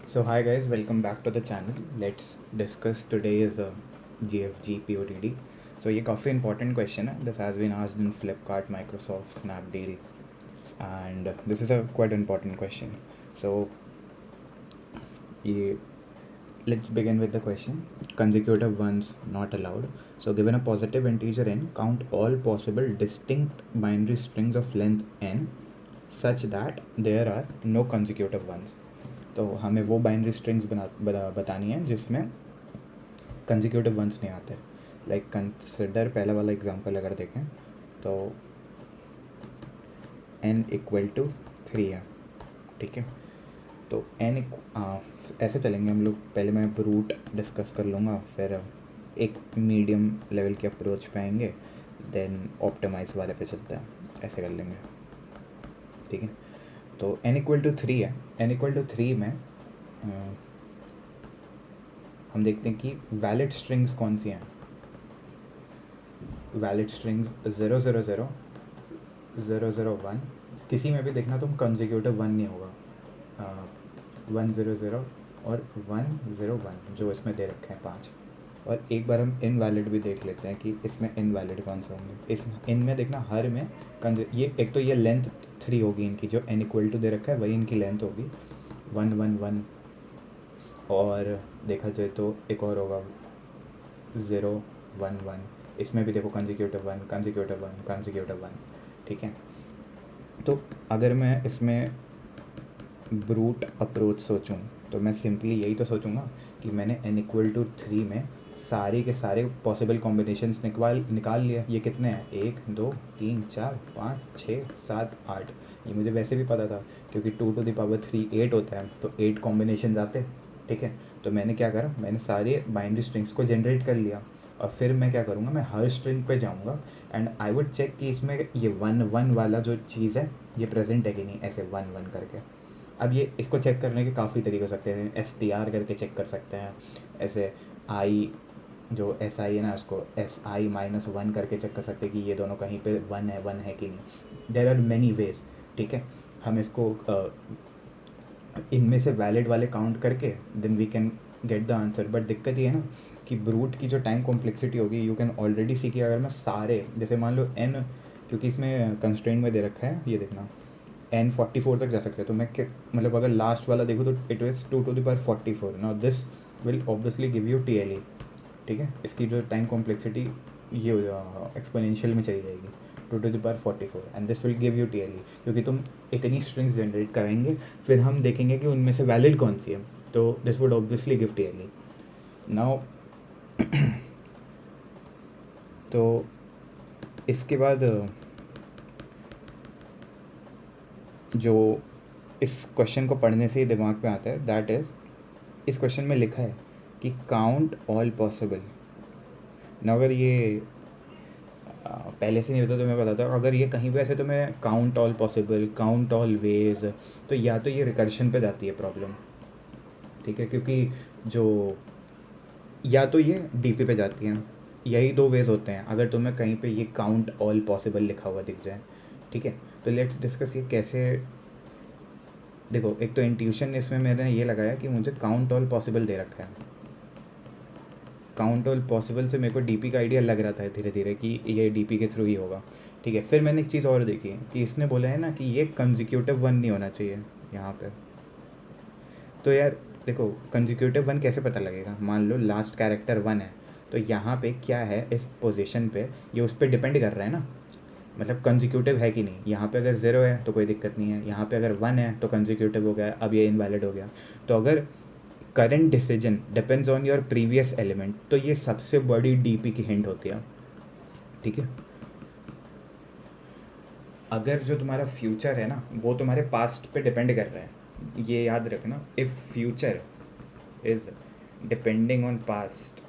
So hi guys, welcome back to the channel. Let's discuss today's GFG POTD. So ये काफ़ी important question है. This has been asked in Flipkart, Microsoft, Snapdeal, and this is a quite important question. So ये let's begin with the question. Consecutive ones not allowed. So given a positive integer n, count all possible distinct binary strings of length n such that there are no consecutive ones. तो हमें वो binary strings बतानी है जिसमें consecutive once नहीं आते. Like consider पहला वाला एग्जांपल अगर देखें तो n इक्वल टू 3 है. ठीक है, तो n ऐसे चलेंगे हम लोग. पहले मैं रूट डिस्कस कर लूँगा, फिर एक मीडियम लेवल की अप्रोच पे आएंगे, देन ऑप्टिमाइज वाले पे चलते हैं. ऐसे कर लेंगे. ठीक है, तो n इक्वल टू 3 है. n इक्वल टू 3 में हम देखते हैं कि वैलिड स्ट्रिंग्स कौन सी हैं. Valid strings 000, 001. किसी में भी देखना तुम कंजिक्यूटिव 1 नहीं होगा. 100 और 101 जो इसमें दे रखे हैं 5. और एक बार हम इनवैलिड भी देख लेते हैं कि इसमें इनवैलिड कौन से होंगे. इस इनमें देखना हर में ये एक तो ये लेंथ 3 होगी इनकी, जो n इक्वल टू दे रखा है वही इनकी लेंथ होगी 111. और देखा जाए तो एक और होगा 011. इसमें भी देखो कंजिक्यूटिव 1, कंजिक्यूटिव 1, कंजिक्यूटिव 1. ठीक है, तो अगर मैं इसमें ब्रूट अप्रोच सोचूं तो मैं सिंपली यही तो सोचूंगा कि मैंने n इक्वल टू 3 में सारे के सारे पॉसिबल कॉम्बिनेशंस निकाल लिए. ये कितने हैं? 1 2 3 4 5 6 7 8. ये मुझे वैसे भी पता था क्योंकि 2 टू द पावर 3 8 होता है, तो 8 कॉम्बिनेशन आते. ठीक है, तो मैंने क्या करा, मैंने सारे बाइनरी स्ट्रिंग्स को जनरेट कर लिया. और फिर मैं क्या करूँगा, मैं हर स्ट्रिंग पे जाऊँगा एंड आई वुड चेक कि इसमें ये 1 वाला जो चीज़ है ये प्रेजेंट है कि नहीं, ऐसे 1 करके. अब ये इसको चेक करने के काफ़ी तरीके हो सकते हैं. STR करके चेक कर सकते हैं. ऐसे आई जो SI है ना, उसको SI-1 करके चेक कर सकते हैं कि ये दोनों कहीं पे 1 है कि नहीं. There are many ways. ठीक है, हम इसको इनमें से वैलिड वाले काउंट करके then we can get the answer. But दिक्कत ये है ना कि ब्रूट की जो टाइम कॉम्प्लेक्सिटी होगी, यू कैन ऑलरेडी सी कि अगर मैं सारे, जैसे मान लो n, क्योंकि इसमें कंस्ट्रेंट में दे रखा है, ये देखना n 44 तक जा सकते हैं. तो मैं मतलब अगर लास्ट वाला देखूँ तो it is 2 to the power 44. Now this will obviously give you TLE. ठीक है, इसकी जो टाइम कॉम्प्लेक्सिटी ये एक्सपोनेंशियल में चली जाएगी 2 to the power 44 and this will give you TLE. क्योंकि तुम इतनी स्ट्रिंग्स जनरेट कराएंगे, फिर हम देखेंगे कि उनमें से वैलिड कौन सी है, तो this would obviously give TLE. Now तो इसके बाद जो इस क्वेश्चन को पढ़ने से ही दिमाग पे आता है, दैट इज़ इस क्वेश्चन में लिखा है कि काउंट ऑल पॉसिबल. ना अगर ये पहले से नहीं होता तो मैं बताता हूँ, अगर ये कहीं पे ऐसे तो मैं count all possible, count all ways, तो या तो ये रिकर्शन पे जाती है प्रॉब्लम. ठीक है, क्योंकि जो या तो ये DP पे जाती हैं. यही 2 वेज होते हैं अगर तुम्हें कहीं पे ये काउंट ऑल पॉसिबल लिखा हुआ दिख जाए. ठीक है, तो लेट्स डिस्कस ये कैसे. देखो, एक तो इंट्यूशन इसमें मैंने ये लगाया कि मुझे काउंट ऑल पॉसिबल दे रखा है. काउंट ऑल पॉसिबल से मेरे को DP का आइडिया लग रहा था धीरे धीरे कि ये DP के थ्रू ही होगा. ठीक है, फिर मैंने एक चीज़ और देखी कि इसने बोला है ना कि ये कंजिक्यूटिव 1 नहीं होना चाहिए यहाँ पे. तो यार देखो, कंजिक्यूटिव 1 कैसे पता लगेगा? मान लो लास्ट कैरेक्टर 1 है, तो यहाँ पे क्या है इस पोजीशन पे, ये उस पर डिपेंड कर रहा है ना. मतलब कंजिक्यूटिव है कि नहीं. यहाँ पे अगर 0 है तो कोई दिक्कत नहीं है, यहाँ पे अगर 1 है तो कंजिक्यूटिव हो गया, अब ये इनवैलिड हो गया. तो अगर current decision depends on your previous element, तो ये सबसे बड़ी DP की हिंट होती है. ठीक है, अगर जो तुम्हारा फ्यूचर है ना वो तुम्हारे पास्ट पे डिपेंड कर रहा है, ये याद रखना. If future is depending on past,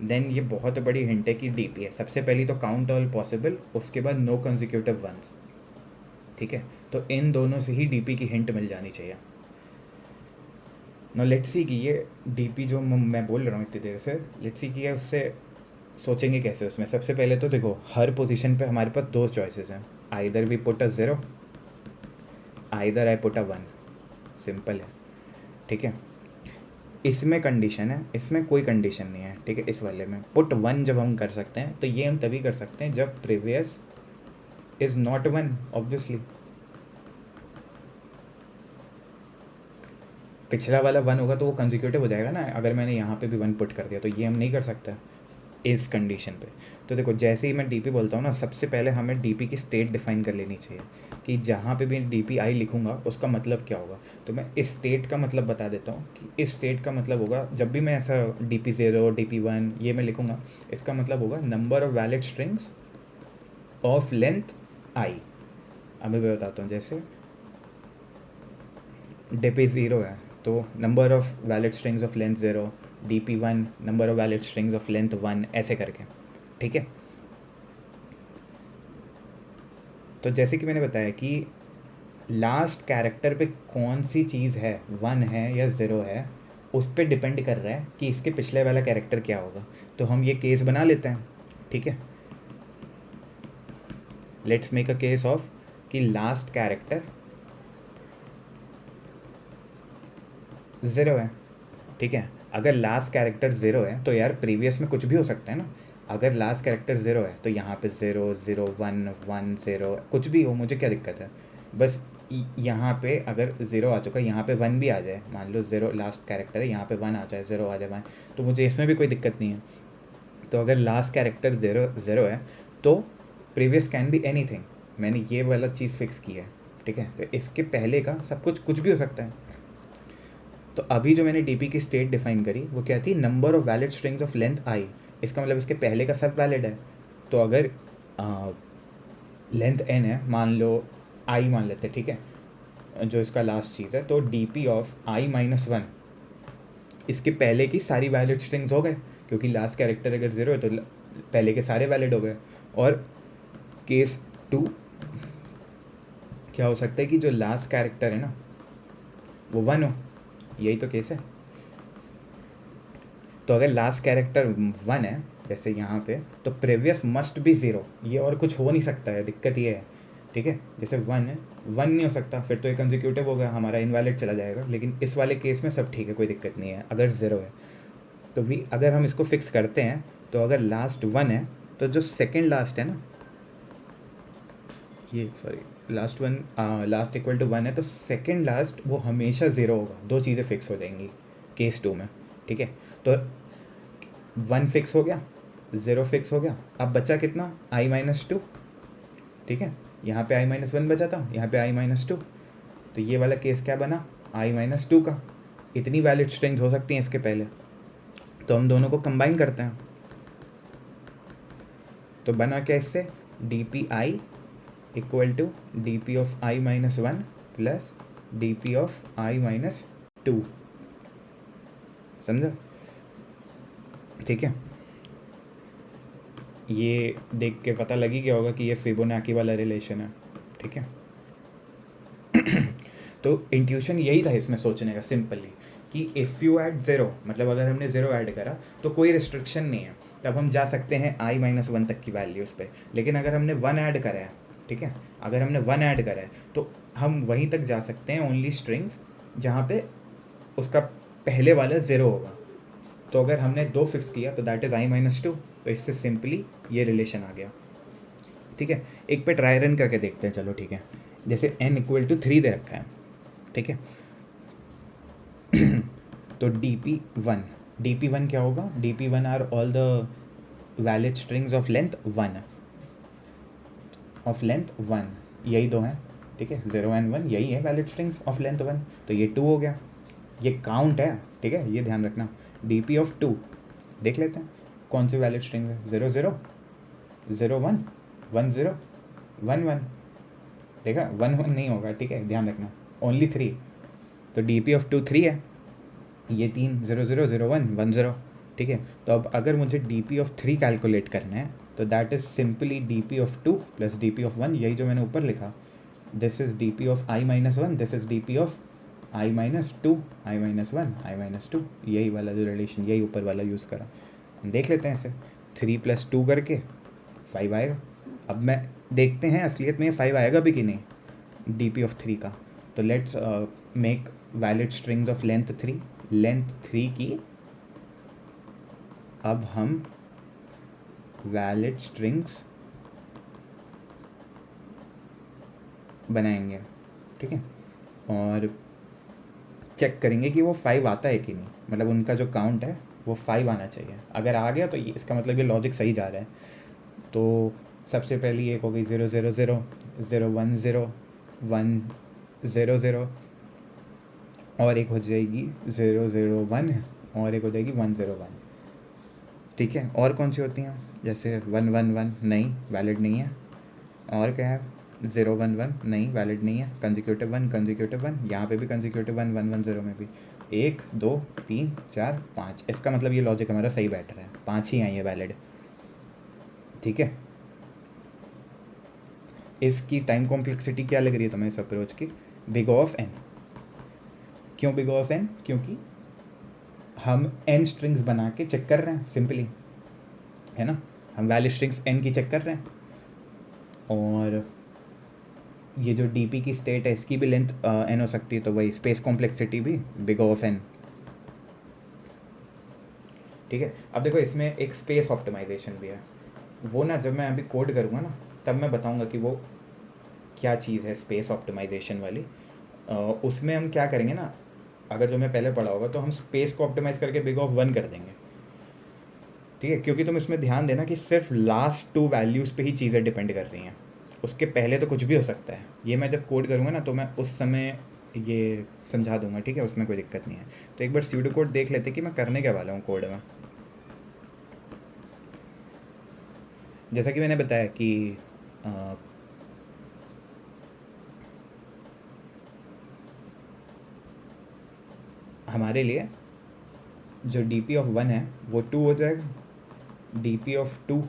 then ये बहुत बड़ी हिंट है कि DP है. सबसे पहली तो काउंट ऑल पॉसिबल, उसके बाद नो कंजिक्यूटिव वंस. ठीक है, तो इन दोनों से ही DP की हिंट मिल जानी चाहिए. नो लेट्स सी कि ये DP जो मैं बोल रहा हूँ इतनी देर से, लेट्स सी कि ये उससे सोचेंगे कैसे. उसमें सबसे पहले तो देखो, हर पोजीशन पे हमारे पास 2 चॉइसेस हैं. Either we put a 0, either I put a 1. Simple है. ठीक है। इसमें कंडीशन है, इसमें कोई कंडीशन नहीं है, ठीक है। इस वाले में पुट 1 जब हम कर सकते हैं तो ये हम तभी कर सकते हैं जब प्रीवियस इज़ नॉट 1, ऑब्वियसली। पिछला वाला 1 होगा तो वो कंजिक्यूटिव हो जाएगा ना, अगर मैंने यहाँ पे भी 1 पुट कर दिया, तो ये हम नहीं कर सकते इस कंडीशन पे। तो देखो जैसे ही मैं डीपी बोलता हूँ ना, सबसे पहले हमें डीपी की स्टेट डिफाइन कर लेनी चाहिए कि जहाँ पे भी डीपी आई लिखूँगा उसका मतलब क्या होगा। तो मैं इस स्टेट का मतलब बता देता हूँ कि इस स्टेट का मतलब होगा, जब भी मैं ऐसा DP0 DP1 ये मैं लिखूँगा, इसका मतलब होगा number of valid strings of length i. अब मैं बताता हूँ, जैसे DP0 है तो number of valid strings of length 0, DP1 number of valid strings of length 1, ऐसे करके, ठीक है। तो जैसे कि मैंने बताया कि लास्ट कैरेक्टर पे कौन सी चीज़ है, 1 है या 0 है, उस पर डिपेंड कर रहा है कि इसके पिछले वाला कैरेक्टर क्या होगा। तो हम ये केस बना लेते हैं, ठीक है। Let's make a case of कि लास्ट कैरेक्टर 0 है, ठीक है। अगर लास्ट कैरेक्टर 0 है तो यार प्रीवियस में कुछ भी हो सकता है ना। अगर लास्ट कैरेक्टर 0 है तो यहाँ पे 0 0 1 1 0 कुछ भी हो, मुझे क्या दिक्कत है। बस यहाँ पे अगर 0 आ चुका है, यहाँ पे 1 भी आ जाए, मान लो 0 लास्ट कैरेक्टर है, यहाँ पे 1 आ जाए, 0 आ जाए 1, तो मुझे इसमें भी कोई दिक्कत नहीं है। तो अगर लास्ट कैरेक्टर 0 है तो प्रीवियस कैन बी एनीथिंग, मैंने ये वाला चीज़ फिक्स की है, ठीक है। तो इसके पहले का सब कुछ भी हो सकता है। तो अभी जो मैंने डीपी की स्टेट डिफाइन करी वो क्या थी, number of valid strings of length i. इसका मतलब इसके पहले का सब वैलिड है। तो अगर लेंथ n है, मान लो आई मान लेते हैं, ठीक है, जो इसका लास्ट चीज़ है, तो DP ऑफ i-1 इसके पहले की सारी वैलिड स्ट्रिंग्स हो गए, क्योंकि लास्ट कैरेक्टर अगर 0 है तो पहले के सारे वैलिड हो गए। और केस 2 क्या हो सकता है कि जो लास्ट कैरेक्टर है ना वो 1 हो, यही तो केस है। तो अगर लास्ट कैरेक्टर 1 है जैसे यहाँ पे, तो प्रीवियस मस्ट बी 0, ये और कुछ हो नहीं सकता है, दिक्कत ये है, ठीक है। जैसे 1 है, 1 नहीं हो सकता, फिर तो ये कंजिक्यूटिव हो गया, हमारा इनवैलिड चला जाएगा। लेकिन इस वाले केस में सब ठीक है, कोई दिक्कत नहीं है अगर 0 है। तो अगर हम इसको फिक्स करते हैं तो अगर लास्ट 1 है तो जो सेकेंड लास्ट है ना, ये सॉरी लास्ट इक्वल टू 1 है, तो सेकेंड लास्ट वो हमेशा 0 होगा। दो चीज़ें फिक्स हो जाएंगी केस 2 में, ठीक है। तो 1 फिक्स हो गया, 0 फिक्स हो गया, अब बचा कितना, i-2, ठीक है। यहाँ पे i-1 बचा था, यहाँ पे i-2, तो ये वाला केस क्या बना, i-2 का। इतनी वैलिड स्ट्रिंग्स हो सकती हैं इसके पहले, तो हम दोनों को कंबाइन करते हैं। तो बना क्या इससे, DPi equal to DP of i-1 plus DP of i-2, समझा, ठीक है। ये देख के पता लगी गया होगा कि ये फिबोनाची वाला रिलेशन है, ठीक है। तो इंट्यूशन यही था इसमें सोचने का सिंपली, कि इफ़ यू ऐड 0, मतलब अगर हमने 0 ऐड करा तो कोई रिस्ट्रिक्शन नहीं है, तब हम जा सकते हैं i-1 तक की वैल्यूज़ पे। लेकिन अगर हमने 1 ऐड करा है, ठीक है, अगर हमने 1 ऐड करा है तो हम वहीं तक जा सकते हैं ओनली स्ट्रिंग्स जहाँ पे उसका पहले वाला 0 होगा। तो अगर हमने 2 फिक्स किया तो दैट इज़ i-2, तो इससे सिंपली ये रिलेशन आ गया, ठीक है। एक पे ट्राई रन करके देखते हैं, चलो ठीक है। जैसे n इक्वल टू 3 दे रखा है, ठीक है। तो DP1 क्या होगा, DP1 are all the valid strings of length 1, यही दो हैं, ठीक है, 0 एंड 1 यही है वैलिड स्ट्रिंग्स ऑफ लेंथ 1। तो ये 2 हो गया, ये काउंट है, ठीक है, ये ध्यान रखना। DP ऑफ 2 देख लेते हैं कौन सी वैलिड स्ट्रिंग है, 0 0 0 1 1 0 1 1, देखा 1 1 नहीं होगा, ठीक है, ध्यान रखना, ओनली 3। तो DP ऑफ 2 3 है, ये 3 0 0 0 1 1 0, ठीक है। तो अब अगर मुझे DP ऑफ 3 कैलकुलेट करना है तो that is simply DP of 2 plus DP of 1, यही जो मैंने ऊपर लिखा, this is DP of i-1, this is DP of i-2 i-1 i-2, यही वाला जो रिलेशन, यही ऊपर वाला यूज़ करा। हम देख लेते हैं इसे, 3 + 2 करके 5 आएगा। अब मैं देखते हैं असलियत में 5 आएगा भी कि नहीं DP ऑफ 3 का। तो let's make valid strings of length 3 की अब हम वैलिड स्ट्रिंग्स बनाएंगे, ठीक है, और चेक करेंगे कि वो 5 आता है कि नहीं, मतलब उनका जो काउंट है वो 5 आना चाहिए। अगर आ गया तो ये इसका मतलब ये लॉजिक सही जा रहा है। तो सबसे पहली एक हो गई 0 0 0 0 1 0 1 0 0, और एक हो जाएगी 0 0 1, और एक हो जाएगी 1 0 1, ठीक है। और कौन सी होती हैं, जैसे 1 1 1 नहीं, वैलिड नहीं है। और क्या है, 0 1 1 नहीं, वैलिड नहीं है। कंजिक्यूटिव 1, यहाँ पे भी कंजिक्यूटिव 1 1 1 0 में भी 1 2 3 4 5। इसका मतलब ये लॉजिक हमारा सही बैठ रहा है, 5 ही आई है वैलिड, ठीक है। इसकी टाइम कॉम्प्लेक्सिटी क्या लग रही है तुम्हें इस अप्रोच की, बिग ऑफ एन। क्यों बिग ऑफ एन, क्योंकि हम एन स्ट्रिंग्स बना के चेक कर रहे हैं सिंपली, है ना, हम वैलिड स्ट्रिंग्स एन की चेक कर रहे हैं, और ये जो डीपी की स्टेट है इसकी भी लेंथ एन हो सकती है, तो वही स्पेस कॉम्प्लेक्सिटी भी बिग ऑफ एन, ठीक है। अब देखो इसमें एक स्पेस ऑप्टिमाइजेशन भी है, वो ना जब मैं अभी कोड करूँगा ना तब मैं बताऊँगा कि वो क्या चीज़ है स्पेस ऑप्टिमाइजेशन वाली। उसमें हम क्या करेंगे ना, अगर जो मैं पहले पढ़ा होगा तो हम स्पेस को ऑप्टिमाइज़ करके बिग ऑफ 1 कर देंगे, ठीक है, क्योंकि तुम इसमें ध्यान देना कि सिर्फ लास्ट 2 वैल्यूज़ पे ही चीज़ें डिपेंड कर रही हैं, उसके पहले तो कुछ भी हो सकता है। ये मैं जब कोड करूँगा ना तो मैं उस समय ये समझा दूंगा, ठीक है, उसमें कोई दिक्कत नहीं है। तो एक बार स्यूडो कोड देख लेते कि मैं करने क्या वाला हूँ कोड में। जैसा कि मैंने बताया कि हमारे लिए जो डी ऑफ 1 है वो 2 हो जाएगा, डी ऑफ 2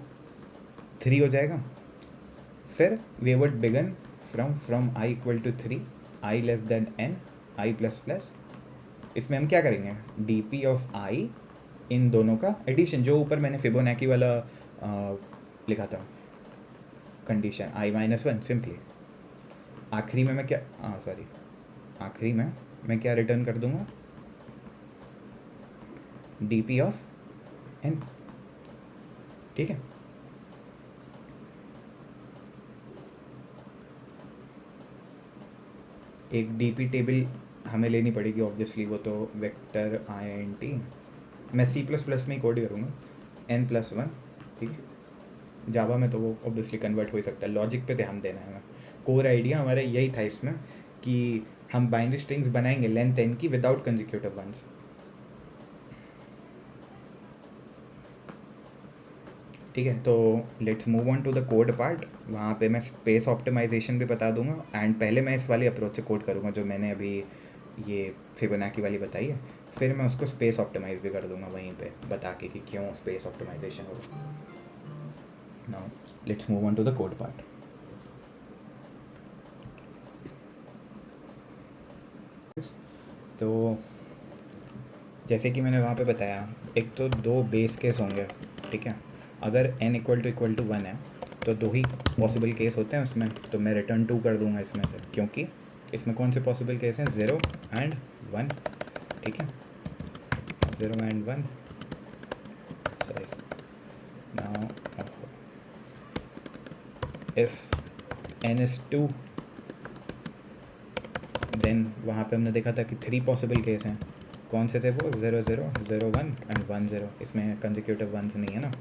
3 हो जाएगा। फिर we would begin from i equal to 3, i less than n, i plus plus. इसमें हम क्या करेंगे, डी ऑफ आई इन दोनों का एडिशन, जो ऊपर मैंने फिबोनाची वाला लिखा था कंडीशन आई माइनस 1 सिंपली। आखिरी में मैं क्या आखिरी में मैं क्या रिटर्न कर दूंगा, डी ऑफ एन, ठीक है। एक डीपी टेबल हमें लेनी पड़ेगी ऑब्वियसली, वो तो वेक्टर INT, मैं C++ में ही कोड करूँगा n+1, ठीक है। जावा में तो वो ऑब्वियसली कन्वर्ट हो ही सकता है, लॉजिक पे ध्यान देना है हमें। कोर आइडिया हमारा यही था इसमें कि हम बाइनरी स्ट्रिंग्स बनाएंगे लेंथ n की विदाउट कंजिक्यूटिव वंस, ठीक है। तो let's move on to the code part, वहाँ पे मैं स्पेस ऑप्टिमाइजेशन भी बता दूंगा, एंड पहले मैं इस वाली अप्रोच से कोड करूँगा जो मैंने अभी ये फिबोनाची वाली बताई है, फिर मैं उसको स्पेस ऑप्टिमाइज भी कर दूंगा वहीं पे बता के कि क्यों स्पेस ऑप्टिमाइजेशन होगा। Now let's move on to the code part. तो जैसे कि मैंने वहाँ पे बताया, एक तो 2 बेस केस होंगे, ठीक है। अगर n इक्वल टू 1 है तो 2 ही पॉसिबल केस होते हैं उसमें, तो मैं रिटर्न 2 कर दूंगा इसमें से, क्योंकि इसमें कौन से पॉसिबल केस हैं, 0 एंड 1, ठीक है, 0 and 1, sorry. Now if n is 2 then वहाँ पे हमने देखा था कि 3 पॉसिबल केस हैं, कौन से थे वो, 0 0 0 1 एंड 1 0, इसमें कंजिक्यूटिव 1 नहीं है ना,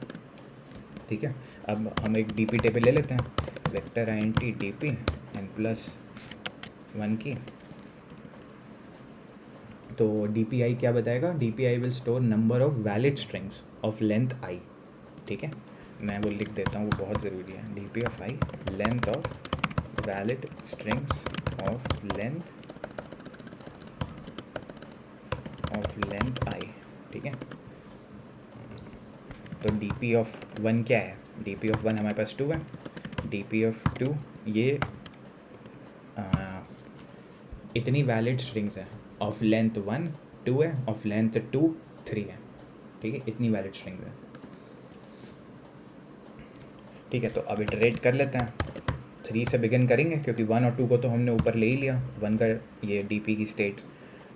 ठीक है। अब हम एक डीपी टेबल ले लेते हैं, वेक्टर INT DP n+1 की। तो DPI क्या बताएगा, DPI will store number of valid strings of length i, ठीक है। मैं वो लिख देता हूँ, वो बहुत ज़रूरी है। DP of i length of valid strings of length i, ठीक है। तो DP ऑफ 1 क्या है, DP ऑफ 1 हमारे पास 2 है, DP ऑफ 2 ये इतनी वैलिड स्ट्रिंग्स हैं, ऑफ लेंथ 1 2 है, ऑफ लेंथ 2 3 है, ठीक है, इतनी वैलिड स्ट्रिंग्स है, ठीक है। तो अब इटरेट कर लेते हैं, 3 से बिगिन करेंगे क्योंकि 1 और 2 को तो हमने ऊपर ले ही लिया, 1 का ये डी की स्टेट।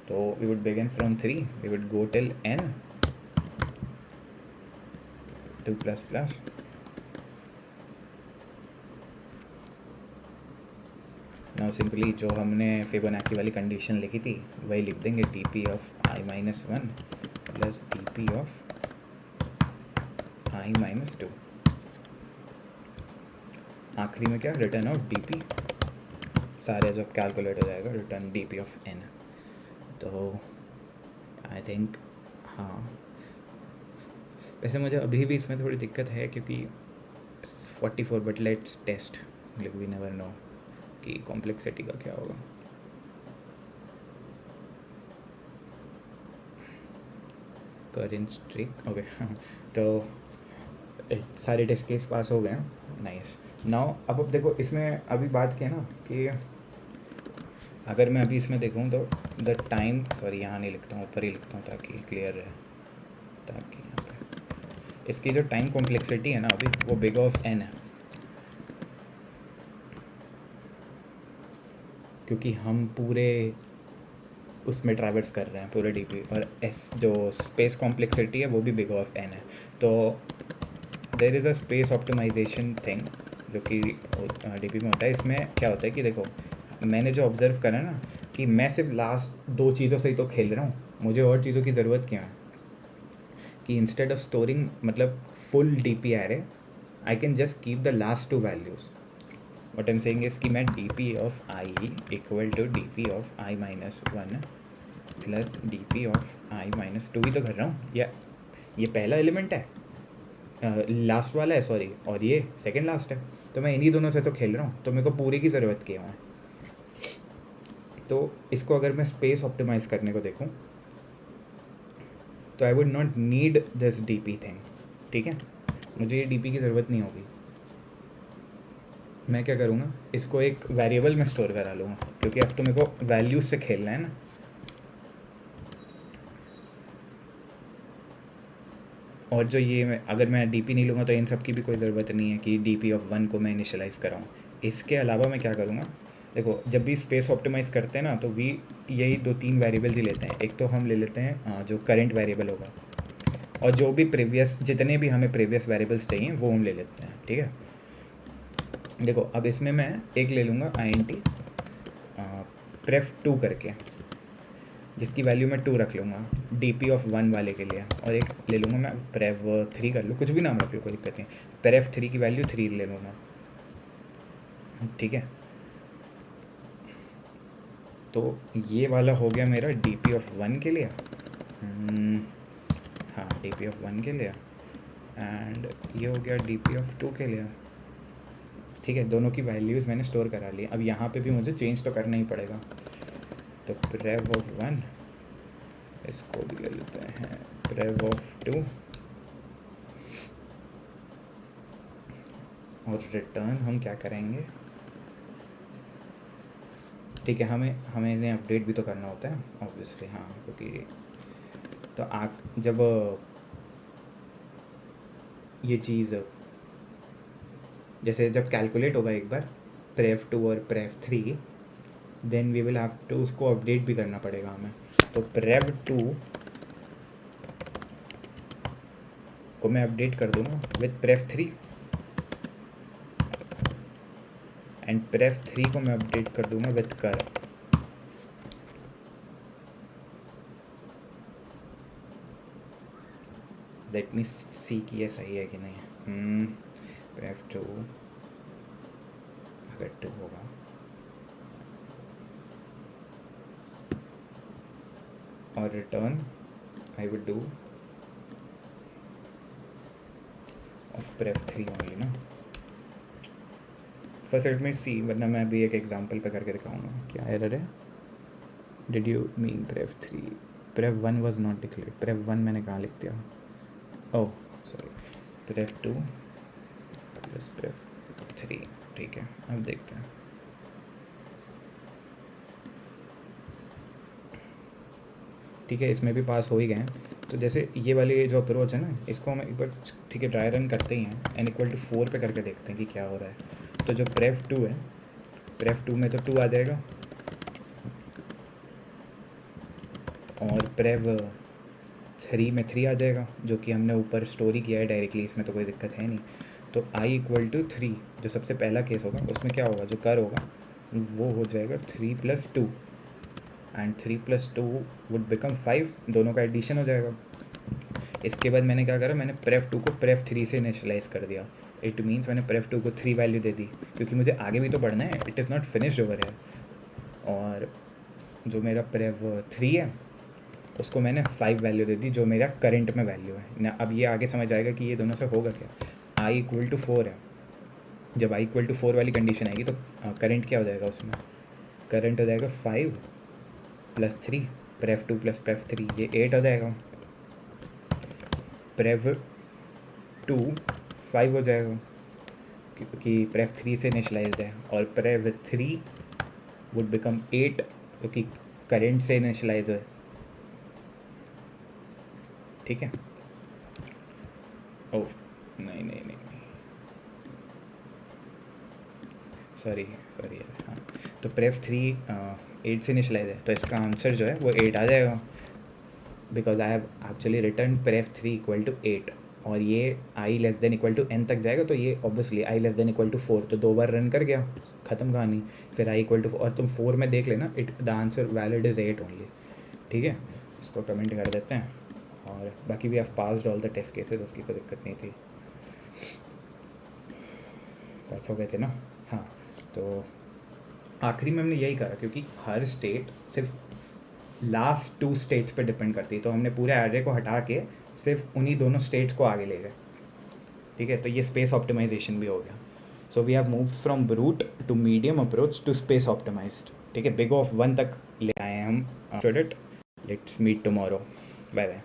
तो we would begin from 3, we would go till n 2 plus plus now simply जो हमने फिबोनाची वाली कंडीशन लिखी थी वही लिख देंगे, D P of i minus 1 plus D P of i minus 2, आखिरी में क्या रिटर्न ऑफ डी पी, सारे जब कैलकुलेट हो जाएगा return D P of n. तो आई थिंक हाँ, वैसे मुझे अभी भी इसमें थोड़ी दिक्कत है क्योंकि 44, but let's test, like we never know कि कॉम्प्लेक्सिटी का क्या होगा। करेंट स्ट्रिक ओके तो सारे टेस्ट केस पास हो गए, नाइस। नाउ अब देखो इसमें अभी बात की ना कि अगर मैं अभी इसमें देखूँ तो द टाइम, सॉरी यहाँ नहीं लिखता हूँ, ऊपर ही लिखता हूँ ताकि क्लियर रहे, ताकि यहाँ पे इसकी जो टाइम कॉम्प्लेक्सिटी है ना अभी वो बिग ऑफ एन है, क्योंकि हम पूरे उसमें ट्रैवर्स कर रहे हैं पूरे डीपी, और एस जो स्पेस कॉम्प्लेक्सिटी है वो भी बिग ऑफ एन है। तो there is a space optimization thing जो कि डीपी में होता है। इसमें क्या होता है कि देखो मैंने जो ऑब्ज़र्व करा ना कि मैं सिर्फ लास्ट 2 चीज़ों से ही तो खेल रहा हूँ, मुझे और चीज़ों की ज़रूरत क्या है कि इंस्टेड ऑफ स्टोरिंग मतलब full DP array I can just keep the last 2 values. What I am saying is कि मैं D P of i equal to D P of i minus 1 plus D P of i minus 2 ही तो कर रहा हूँ, या ये पहला एलिमेंट है, लास्ट वाला है सॉरी, और ये सेकंड लास्ट है, तो मैं इन्हीं दोनों से तो खेल रहा हूँ, तो मेरे को पूरी की ज़रूरत क्या है। तो इसको अगर मैं स्पेस ऑप्टिमाइज़ करने को देखूँ तो I would not need this D P thing, ठीक है, मुझे ये डी पी की ज़रूरत नहीं होगी। मैं क्या करूँगा, इसको एक वेरिएबल में स्टोर करा लूँगा, क्योंकि अब तो मेरे को वैल्यूज़ से खेलना है ना। और जो ये अगर मैं डी पी नहीं लूँगा तो इन सब की भी कोई ज़रूरत नहीं है कि डी पी ऑफ 1 को मैं इनिशियलाइज़ कराऊँ। इसके अलावा मैं क्या करूँगा, देखो जब भी स्पेस ऑप्टिमाइज़ करते हैं ना तो भी यही 2-3 वेरिएबल्स ही लेते हैं। एक तो हम ले लेते हैं जो करंट वेरिएबल होगा, और जो भी प्रीवियस जितने भी हमें प्रीवियस वेरिएबल्स चाहिए वो हम ले लेते हैं, ठीक है। देखो अब इसमें मैं एक ले लूँगा INT pref2 करके, जिसकी वैल्यू मैं 2 रख लूँगा DP ऑफ 1 वाले के लिए, और एक ले लूँगा मैं prev3 कर लूँ, कुछ भी नाम रख लो कोई दिक्कत नहीं, prev3 की वैल्यू 3 ले लूँगा, ठीक है। तो ये वाला हो गया मेरा DP ऑफ 1 के लिए, हाँ DP ऑफ 1 के लिए, एंड ये हो गया DP ऑफ 2 के लिए, ठीक है। दोनों की वैल्यूज़ मैंने स्टोर करा ली। अब यहाँ पे भी मुझे चेंज तो करना ही पड़ेगा, तो prev ऑफ 1 इसको भी ले लेते हैं, prev ऑफ 2, और रिटर्न हम क्या करेंगे, ठीक है, हमें इन्हें अपडेट भी तो करना होता है ऑब्वियसली, हाँ, क्योंकि तो जब ये चीज़ जैसे जब कैलकुलेट होगा एक बार prev2 और prev3, then we will have to उसको अपडेट भी करना पड़ेगा हमें। तो prev2 को मैं अपडेट कर दूँगा विथ prev3, एंड prev3 को मैं अपडेट कर दूँगा विथ कर। लेट मी सी कि ये सही है कि नहीं। prev2 अगर 2 होगा और return I would do of prev3 only ना। फर्स्ट लेट मी सी, वरना मैं अभी एक एग्जांपल पे करके दिखाऊंगा क्या एरर है। Did you mean prev3, prev1 was not declared, prev1 मैंने कहाँ लिख दिया, oh sorry, prev2 plus prev3, ठीक है। अब देखते हैं, ठीक है, इसमें भी पास हो ही गए हैं। तो जैसे ये वाली जो अप्रोच है ना, इसको हम एक बार ठीक है ड्राई रन करते ही हैं, n = 4 पे करके देखते हैं कि क्या हो रहा है। तो जो prev2 है प्रेफ 2 में तो 2 आ जाएगा, और प्रेव 3 में 3 आ जाएगा, जो कि हमने ऊपर स्टोरी किया है डायरेक्टली, इसमें तो कोई दिक्कत है नहीं। तो आई इक्वल टू 3 जो सबसे पहला केस होगा, उसमें क्या होगा, जो कर होगा वो हो जाएगा 3 + 2, एंड 3 + 2 वुड बिकम 5, दोनों का एडिशन हो जाएगा। इसके बाद मैंने क्या करा, मैंने प्रेफ 2 को प्रेफ 3 से इनिशियलाइज़ कर दिया। इट मीन्स मैंने प्रेफ 2 को 3 वैल्यू दे दी, क्योंकि मुझे आगे भी तो बढ़ना है, it is not finished over है। और जो मेरा प्रेफ 3 है उसको मैंने 5 वैल्यू दे दी, जो मेरा करंट में वैल्यू है ना। अब ये आगे समझ आएगा कि ये दोनों से होगा क्या। आई इक्वल टू 4 है, जब आई इक्वल टू 4 वाली कंडीशन आएगी तो करंट क्या हो जाएगा, उसमें करंट हो जाएगा 5 + 3, प्रेफ 2 + प्रेफ 3, ये 8 हो जाएगा। प्रेफ 2 5 हो जाएगा, क्योंकि प्रेफ 3 से इनिशलाइज्ड है, और प्रेफ 3 वुड बिकम 8, क्योंकि करंट से इनिशलाइज है। ठीक है, ओह नहीं नहीं नहीं सॉरी हाँ, तो प्रेफ 3 8 से इनिशलाइज है, तो इसका आंसर जो है वो 8 आ जाएगा, because I have actually return pref 3 = 8, और ये i <= n तक जाएगा, तो ये ऑब्वियसली i <= 4, तो 2 बार रन कर गया, ख़त्म कहानी। फिर i = 4, और तुम 4 में देख लेना, the answer valid is 8 only. ठीक है, इसको कमेंट कर देते हैं, और बाकी भी have passed all the test cases, उसकी तो दिक्कत नहीं थी, पास हो गए थे ना। हाँ, तो आखिरी में हमने यही करा, क्योंकि हर स्टेट सिर्फ लास्ट 2 स्टेट्स पे डिपेंड करती है, तो हमने पूरे एरे को हटा के सिर्फ उन्हीं दोनों स्टेट्स को आगे ले गए। ठीक है, तो ये स्पेस ऑप्टिमाइजेशन भी हो गया। So we have moved from brute to medium approach to space optimized. ठीक है, बिग ऑफ 1 तक ले आए हम। Let's meet tomorrow, bye bye.